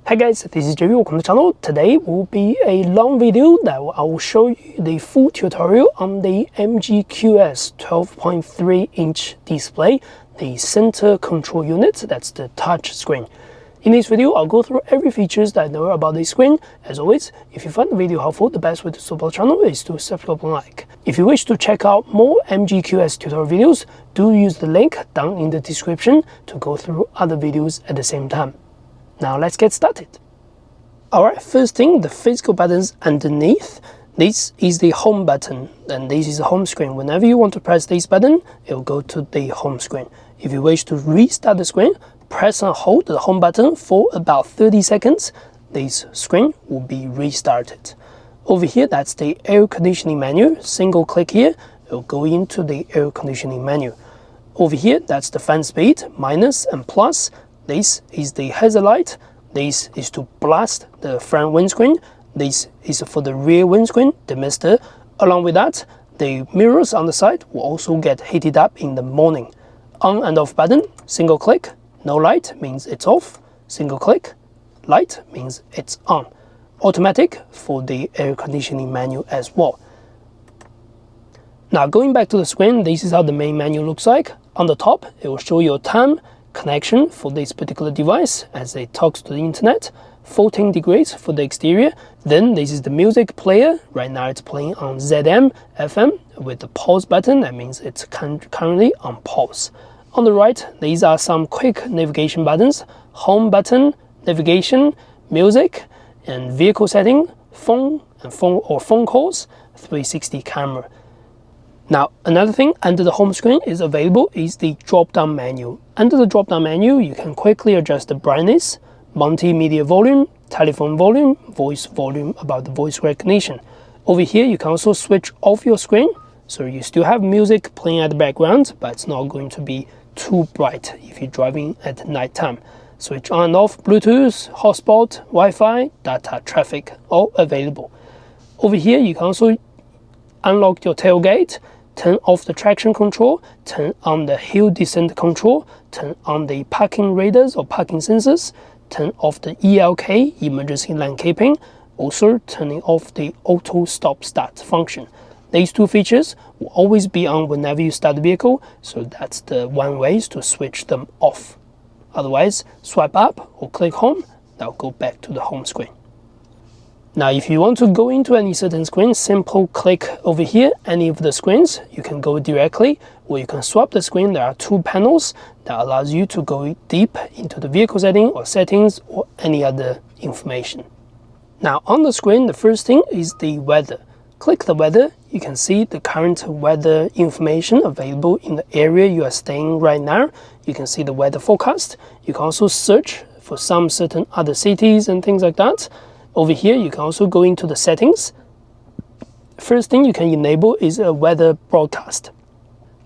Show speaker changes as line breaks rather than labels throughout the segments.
Hi guys, this is JV. Welcome to the channel. Today will be a long video that I will show you the full tutorial on the MG QS 12.3-inch display, the center control unit, that's the touch screen. In this video, I'll go through every features that I know about the screen. As always, if you find the video helpful, the best way to support the channel is to subscribe and like. If you wish to check out more MG QS tutorial videos, do use the link down in the description to go through other videos at the same time. Now let's get started. Alright, first thing, the physical buttons underneath. This is the home button, and this is the home screen. Whenever you want to press this button, it will go to the home screen. If you wish to restart the screen, press and hold the home button for about 30 seconds. This screen will be restarted. Over here, that's the air conditioning menu. Single click here, it will go into the air conditioning menu. Over here, that's the fan speed, minus and plus. This is the hazard light. This is to blast the front windscreen. This is for the rear windscreen, the mister. Along with that, the mirrors on the side will also get heated up in the morning. On and off button, single click. No light means it's off. Single click. Light means it's on. Automatic for the air conditioning menu as well. Now going back to the screen, this is how the main menu looks like. On the top, it will show your time, connection for this particular device as it talks to the internet, 14 degrees for the exterior. Then this is the music player. Right now it's playing on ZM FM with the pause button. That means it's currently on pause. On the right, these are some quick navigation buttons: home button, navigation, music, and vehicle setting, phone calls, 360 camera. Now, another thing under the home screen is available is the drop-down menu. Under the drop-down menu, you can quickly adjust the brightness, multimedia volume, telephone volume, voice volume about the voice recognition. Over here, you can also switch off your screen, so you still have music playing at the background, but it's not going to be too bright if you're driving at night time. Switch on and off Bluetooth, hotspot, Wi-Fi, data traffic, all available. Over here, you can also unlock your tailgate, turn off the traction control, turn on the hill descent control, turn on the parking radars or parking sensors, turn off the ELK, emergency lane keeping, also turning off the auto stop start function. These two features will always be on whenever you start the vehicle, so that's the one way to switch them off. Otherwise, swipe up or click home, that will go back to the home screen. Now, if you want to go into any certain screen, simple click over here, any of the screens. You can go directly, or you can swap the screen. There are two panels that allows you to go deep into the vehicle setting or settings or any other information. Now, on the screen, the first thing is the weather. Click the weather, you can see the current weather information available in the area you are staying right now. You can see the weather forecast. You can also search for some certain other cities and things like that. Over here, you can also go into the settings. First thing you can enable is a weather broadcast.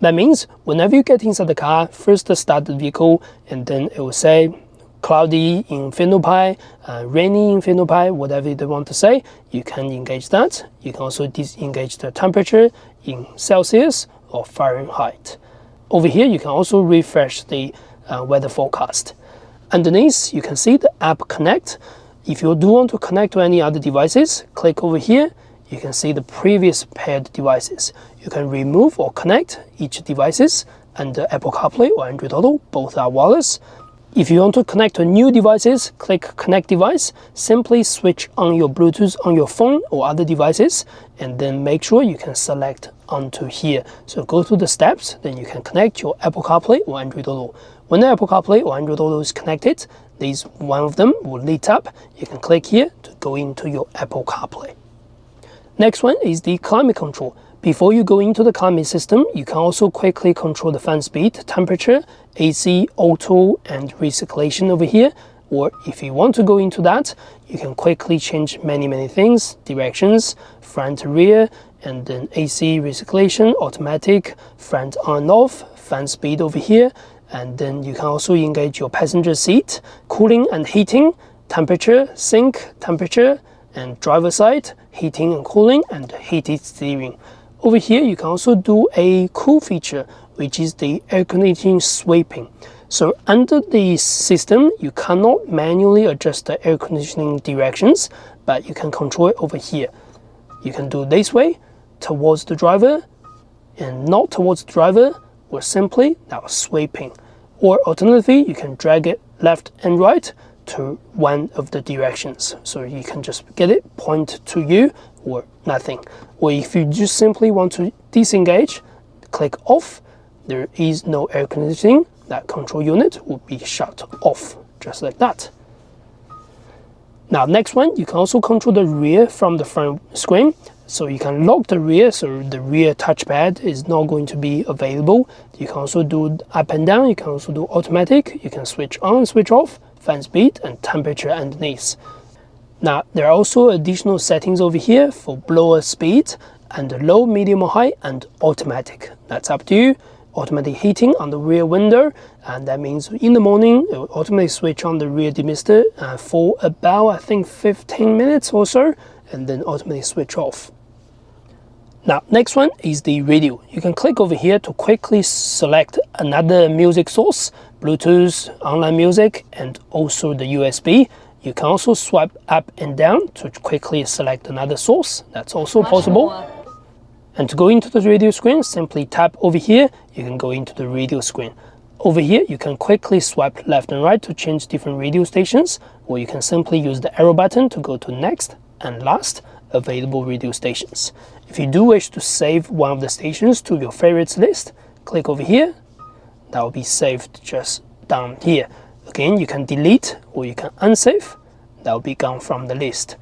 That means whenever you get inside the car, first start the vehicle, and then it will say cloudy in Phenopai, rainy in Phenopai, whatever they want to say, you can engage that. You can also disengage the temperature in Celsius or Fahrenheit. Over here, you can also refresh the weather forecast. Underneath, you can see the app connect. If you do want to connect to any other devices, click over here. You can see the previous paired devices. You can remove or connect each devices under Apple CarPlay or Android Auto. Both are wireless. If you want to connect to new devices, click Connect Device. Simply switch on your Bluetooth on your phone or other devices, and then make sure you can select onto here. So go through the steps, then you can connect your Apple CarPlay or Android Auto. When the Apple CarPlay or Android Auto is connected, one of them will lit up. You can click here to go into your Apple CarPlay. Next one is the climate control. Before you go into the climate system, you can also quickly control the fan speed, temperature, AC, auto, and recirculation over here. Or if you want to go into that, you can quickly change many things: directions, front, rear, and then AC, recirculation, automatic, front on off, fan speed over here. And then you can also engage your passenger seat, cooling and heating, temperature, sync, temperature, and driver side, heating and cooling, and heated steering. Over here, you can also do a cool feature, which is the air conditioning sweeping. So under the system, you cannot manually adjust the air conditioning directions, but you can control it over here. You can do this way, towards the driver, and not towards the driver, or simply now sweeping. Or alternatively, you can drag it left and right to one of the directions. So you can just get it point to you or nothing. Or if you just simply want to disengage, click off. There is no air conditioning. That control unit will be shut off, just like that. Now next one, you can also control the rear from the front screen. So you can lock the rear, so the rear touchpad is not going to be available. You can also do up and down, you can also do automatic, you can switch on, switch off, fan speed and temperature underneath. Now there are also additional settings over here for blower speed and low, medium or high and automatic. That's up to you. Automatic heating on the rear window, and that means in the morning it will automatically switch on the rear demister for about I think 15 minutes or so, and then automatically switch off. Now next one is the radio. You can click over here to quickly select another music source, Bluetooth, online music and also the USB. You can also swipe up and down to quickly select another source. That's also possible. And to go into the radio screen, simply tap over here, you can go into the radio screen. Over here, you can quickly swipe left and right to change different radio stations, or you can simply use the arrow button to go to next and last available radio stations. If you do wish to save one of the stations to your favorites list, click over here. That will be saved just down here. Again, you can delete or you can unsave. That will be gone from the list.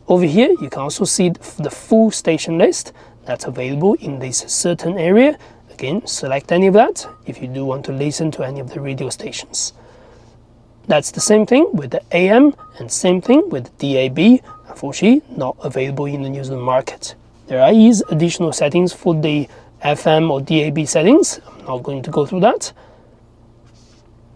Over here, you can also see the full station list that's available in this certain area. Again, select any of that if you do want to listen to any of the radio stations. That's the same thing with the AM and same thing with DAB. Unfortunately, not available in the New Zealand market. There are additional settings for the FM or DAB settings. I'm not going to go through that.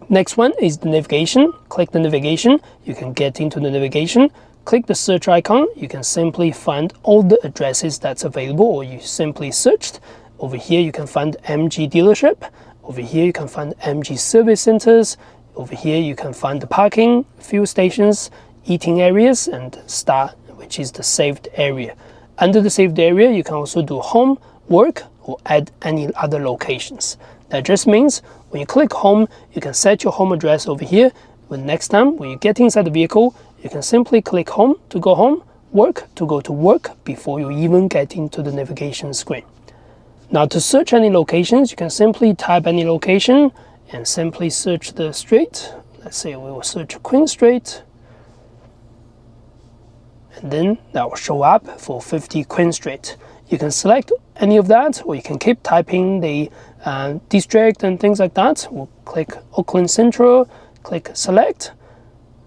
Next one is the navigation. Click the navigation. You can get into the navigation. Click the search icon. You can simply find all the addresses that's available, or you simply searched. Over here you can find MG dealership. Over here you can find MG service centers. Over here you can find the parking, fuel stations, eating areas, and star, which is the saved area. Under the saved area you can also do home, work, or add any other locations. That just means when you click home, you can set your home address over here. When next time when you get inside the vehicle, you can simply click home to go home, work to go to work before you even get into the navigation screen. Now to search any locations, you can simply type any location and simply search the street. Let's say we will search Queen Street. And then that will show up for 50 Queen Street. You can select any of that, or you can keep typing the district and things like that. We'll click Auckland Central, click select.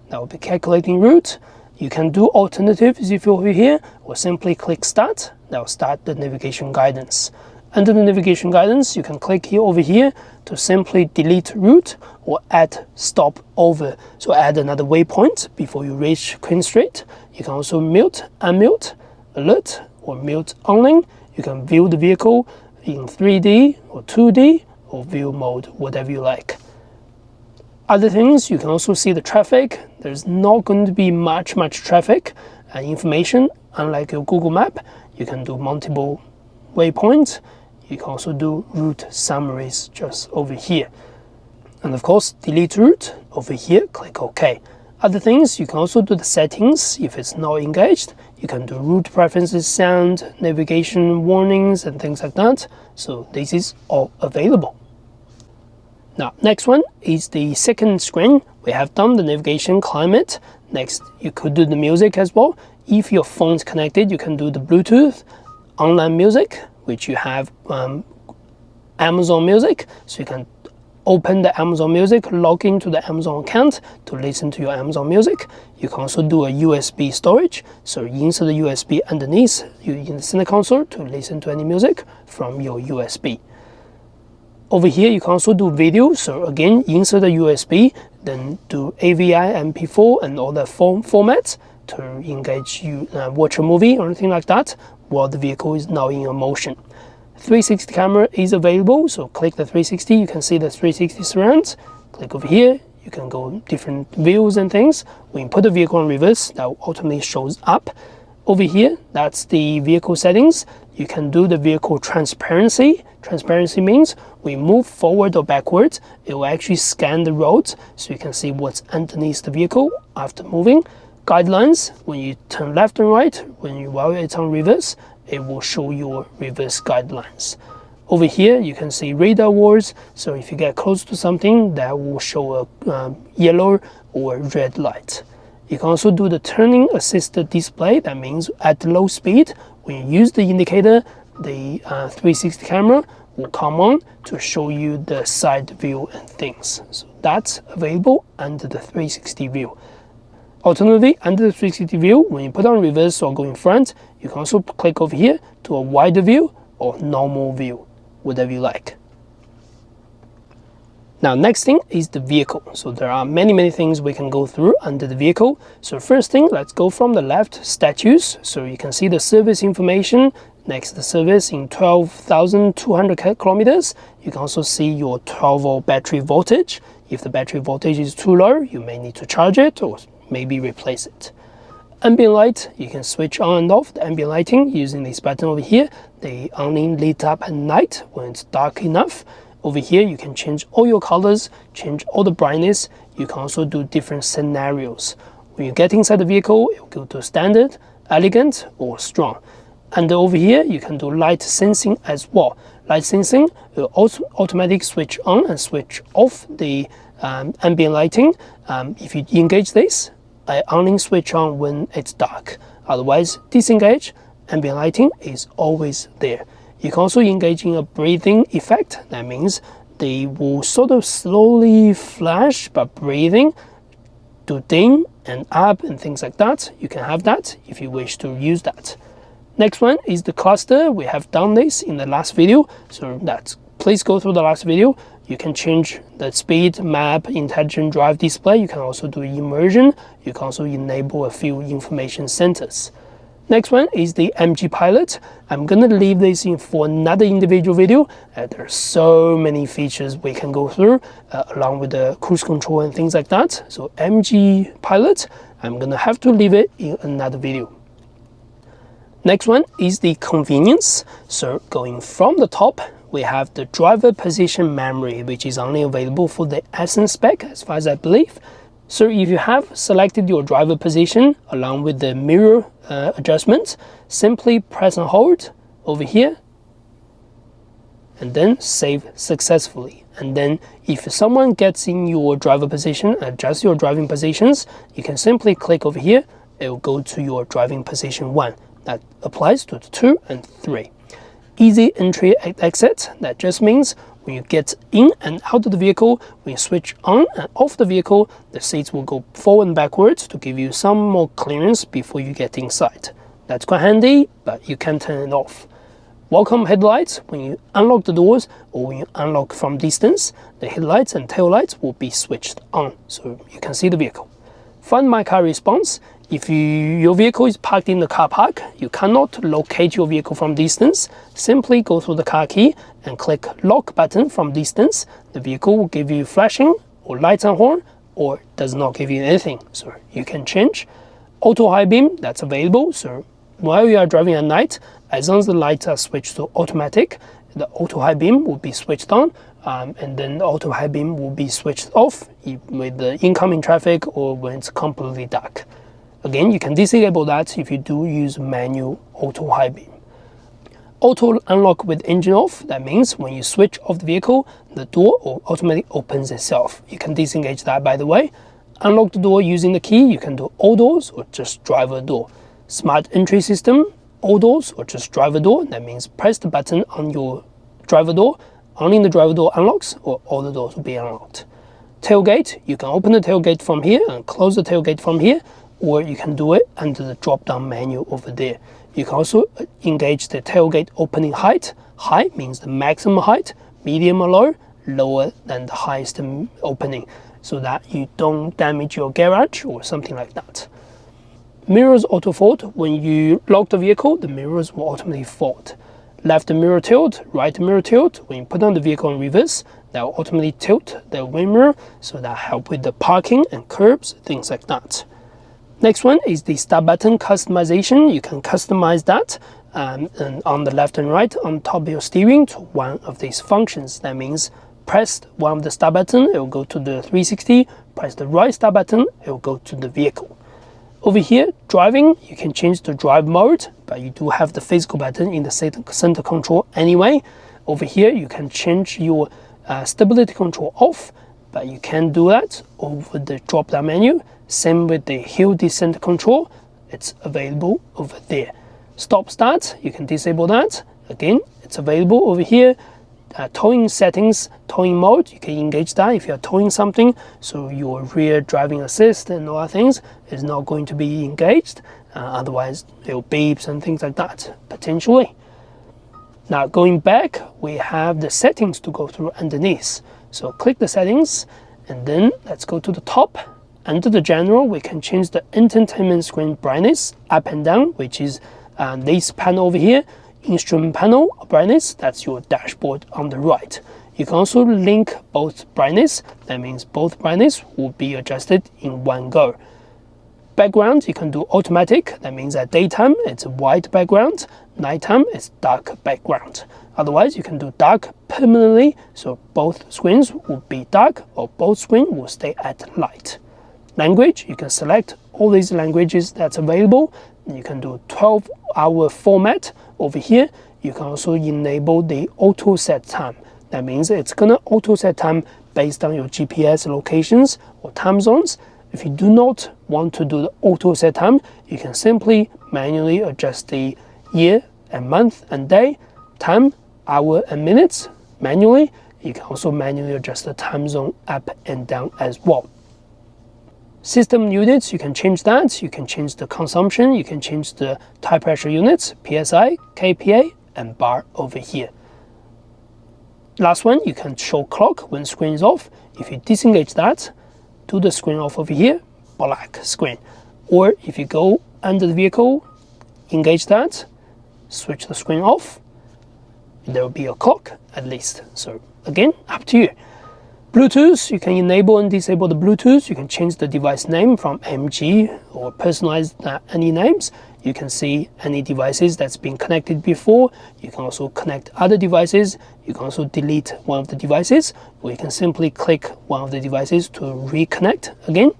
That will be calculating route. You can do alternatives if you're over here, or simply click start. That will start the navigation guidance. Under the navigation guidance, you can click here over here to simply delete route or add stop over. So add another waypoint before you reach Queen Street. You can also mute, unmute, alert, or mute only. You can view the vehicle in 3D or 2D or view mode, whatever you like. Other things, you can also see the traffic. There's not going to be much traffic information. Unlike your Google map, you can do multiple waypoints. You can also do route summaries just over here. And of course, delete route over here, click OK. Other things, you can also do the settings. If it's not engaged, you can do route preferences, sound, navigation warnings and things like that. So this is all available. Now, next one is the second screen. We have done the navigation, climate. Next, you could do the music as well. If your phone's connected, you can do the Bluetooth, online music, which you have Amazon Music. So you can open the Amazon Music, log into the Amazon account to listen to your Amazon Music. You can also do a USB storage. So you insert the USB underneath in the center console to listen to any music from your USB. Over here, you can also do video. So again, insert the USB, then do AVI, MP4, and all the formats to engage you, watch a movie or anything like that while the vehicle is now in motion. 360 camera is available, so click the 360. You can see the 360 surround. Click over here, you can go different views and things. When you put the vehicle on reverse, that automatically shows up. Over here, that's the vehicle settings. You can do the vehicle transparency. Transparency means when you move forward or backwards, it will actually scan the roads so you can see what's underneath the vehicle after moving. Guidelines, when you turn left and right, while it's on reverse, it will show your reverse guidelines. Over here, you can see radar walls. So if you get close to something, that will show a yellow or red light. You can also do the turning assisted display. That means at low speed, when you use the indicator, the 360 camera will come on to show you the side view and things. So that's available under the 360 view. Alternatively, under the 360 view, when you put on reverse or go in front, you can also click over here to a wider view or normal view, whatever you like. Now, next thing is the vehicle. So there are many things we can go through under the vehicle. So first thing, let's go from the left, status. So you can see the service information. Next, the service in 12,200 kilometers. You can also see your 12-volt battery voltage. If the battery voltage is too low, you may need to charge it or maybe replace it. Ambient light, you can switch on and off the ambient lighting using this button over here. They only lit up at night when it's dark enough. Over here, you can change all your colors, change all the brightness. You can also do different scenarios. When you get inside the vehicle, it will go to standard, elegant, or strong. And over here, you can do light sensing as well. Light sensing will also automatically switch on and switch off the ambient lighting. If you engage this, I only switch on when it's dark. Otherwise, disengage, ambient lighting is always there. You can also engage in a breathing effect. That means they will sort of slowly flash, but breathing to dim and up and things like that. You can have that if you wish to use that. Next one is the cluster. We have done this in the last video, so please go through the last video. You can change the speed, map, intelligent drive display. You can also do immersion. You can also enable a few information centers. Next one is the MG Pilot. I'm going to leave this in for another individual video. There are so many features we can go through along with the cruise control and things like that. So MG Pilot, I'm going to have to leave it in another video. Next one is the convenience. So going from the top, we have the driver position memory, which is only available for the Essence spec as far as I believe. So if you have selected your driver position along with the mirror adjustment, simply press and hold over here and then save successfully. And then if someone gets in your driver position, adjust your driving positions, you can simply click over here. It will go to your driving position 1. That applies to 2 and 3. Easy entry and exit. That just means when you get in and out of the vehicle, when you switch on and off the vehicle, the seats will go forward and backwards to give you some more clearance before you get inside. That's quite handy, but you can turn it off. Welcome headlights. When you unlock the doors or when you unlock from distance, the headlights and tail lights will be switched on so you can see the vehicle. Find My Car response. If your vehicle is parked in the car park, you cannot locate your vehicle from distance. Simply go through the car key and click lock button from distance. The vehicle will give you flashing or lights and horn, or does not give you anything. So you can change. Auto high beam, that's available. So while you are driving at night, as long as the lights are switched to automatic, the auto high beam will be switched on. And then the auto high beam will be switched off with the incoming traffic or when it's completely dark. Again, you can disable that if you do use manual auto high beam. Auto unlock with engine off. That means when you switch off the vehicle, the door automatically opens itself. You can disengage that, by the way. Unlock the door using the key. You can do all doors or just driver door. Smart entry system, all doors or just driver door. That means press the button on your driver door. Only the driver door unlocks or all the doors will be unlocked. Tailgate, you can open the tailgate from here and close the tailgate from here, or you can do it under the drop-down menu over there. You can also engage the tailgate opening height. High means the maximum height, medium or low, lower than the highest opening, so that you don't damage your garage or something like that. Mirrors auto fold. When you lock the vehicle, the mirrors will automatically fold. Left mirror tilt, right mirror tilt. When you put on the vehicle in reverse, that will ultimately tilt the wind mirror, so that help with the parking and curbs, things like that. Next one is the start button customization. You can customize that and on the left and right on top of your steering to one of these functions. That means press one of the start button, it will go to the 360, press the right start button, it will go to the vehicle. Over here, driving, you can change the drive mode, but you do have the physical button in the center control anyway. Over here, you can change your stability control off, but you can do that over the drop down menu. Same with the hill descent control, it's available over there. Stop start, you can disable that. Again, it's available over here. Towing settings, towing mode, you can engage that if you're towing something, so your rear driving assist and other things is not going to be engaged, otherwise it'll beeps and things like that, potentially. Now going back, we have the settings to go through underneath. So click the settings, and then let's go to the top. Under the general, we can change the entertainment screen brightness up and down, which is this panel over here. Instrument panel brightness, that's your dashboard on the right. You can also link both brightness, that means both brightness will be adjusted in one go. Background, you can do automatic, that means at daytime it's a white background, nighttime it's dark background. Otherwise you can do dark permanently, so both screens will be dark or both screens will stay at light. Language, you can select all these languages that's available. You can do 12-hour format. Over here, you can also enable the auto set time. That means it's gonna auto set time based on your GPS locations or time zones. If you do not want to do the auto set time, you can simply manually adjust the year and month and day, time, hour and minutes manually. You can also manually adjust the time zone up and down as well. System units, you can change that. You can change the consumption, you can change the tire pressure units, PSI, kPa, and bar over here. Last one, you can show clock when screen is off. If you disengage that, do the screen off over here, black screen. Or if you go under the vehicle, engage that, switch the screen off, there will be a clock at least. So again, up to you. Bluetooth, you can enable and disable the Bluetooth. You can change the device name from MG or personalize any names. You can see any devices that's been connected before. You can also connect other devices. You can also delete one of the devices, or you can simply click one of the devices to reconnect again.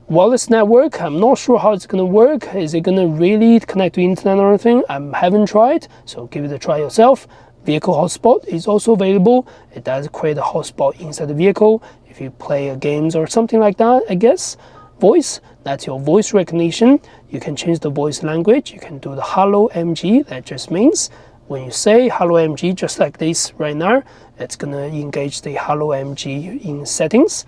Wireless network, I'm not sure how it's going to work. Is it going to really connect to internet or anything? I haven't tried, so give it a try yourself. Vehicle hotspot is also available. It does create a hotspot inside the vehicle if you play games or something like that, I guess. Voice, that's your voice recognition. You can change the voice language. You can do the hello MG. That just means when you say hello MG, just like this right now, it's gonna engage the hello MG in settings.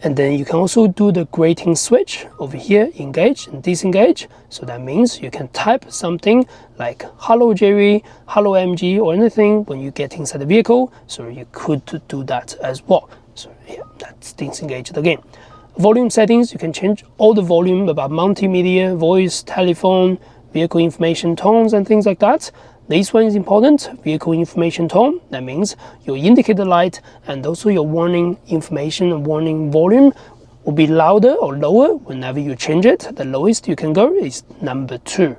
And then you can also do the greeting switch over here, engage and disengage. So that means you can type something like hello Jerry, hello MG or anything when you get inside the vehicle. So you could do that as well. So yeah, that's disengaged again. Volume settings, you can change all the volume about multimedia, voice, telephone, vehicle information tones and things like that. This one is important, vehicle information tone. That means your indicator light and also your warning information and warning volume will be louder or lower whenever you change it. The lowest you can go is number 2.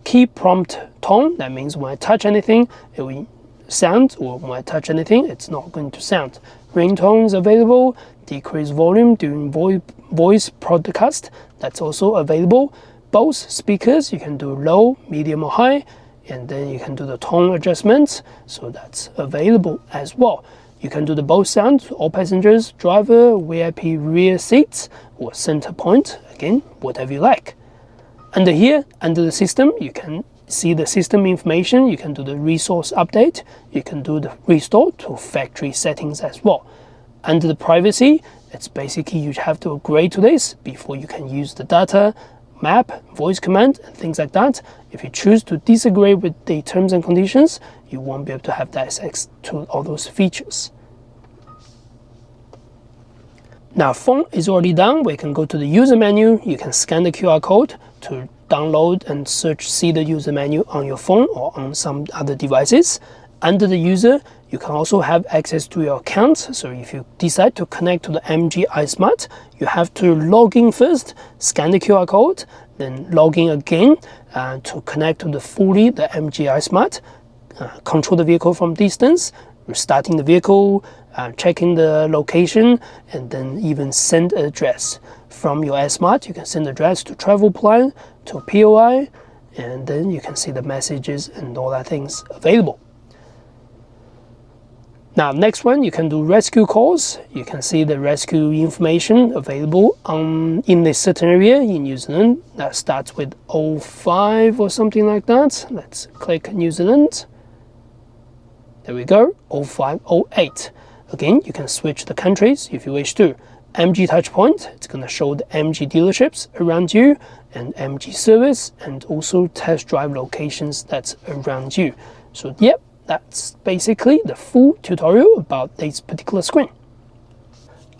Key prompt tone, that means when I touch anything, it will sound, or when I touch anything, it's not going to sound. Ringtones available, decrease volume during voice broadcast, that's also available. Both speakers, you can do low, medium or high, and then you can do the tone adjustments, so that's available as well. You can do the both sound, all passengers, driver, VIP rear seats, or center point, again, whatever you like. Under here, under the system, you can see the system information, you can do the resource update, you can do the restore to factory settings as well. Under the privacy, it's basically you have to upgrade to this before you can use the data, map, voice command, and things like that. If you choose to disagree with the terms and conditions, you won't be able to have access to all those features. Now, phone is already done. We can go to the user menu. You can scan the QR code to download and see the user menu on your phone or on some other devices. Under the user, You can also have access to your account. So if you decide to connect to the MG iSmart, you have to log in first, scan the QR code, then log in again to connect to the MG iSmart, control the vehicle from distance, restarting the vehicle, checking the location, and then even send an address. From your iSmart, you can send address to travel plan, to POI, and then you can see the messages and all that things available. Now, next one, you can do rescue calls. You can see the rescue information available in a certain area in New Zealand. That starts with 05 or something like that. Let's click New Zealand. There we go, 05, 08. Again, you can switch the countries if you wish to. MG TouchPoint, it's going to show the MG dealerships around you, and MG service, and also test drive locations that's around you. So yep, that's basically the full tutorial about this particular screen.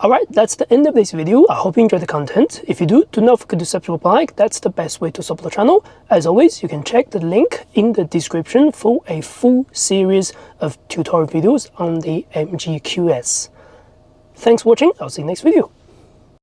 Alright, that's the end of this video. I hope you enjoyed the content. If you do not forget to subscribe, like, that's the best way to support the channel. As always, you can check the link in the description for a full series of tutorial videos on the MG QS. Thanks for watching, I'll see you next video.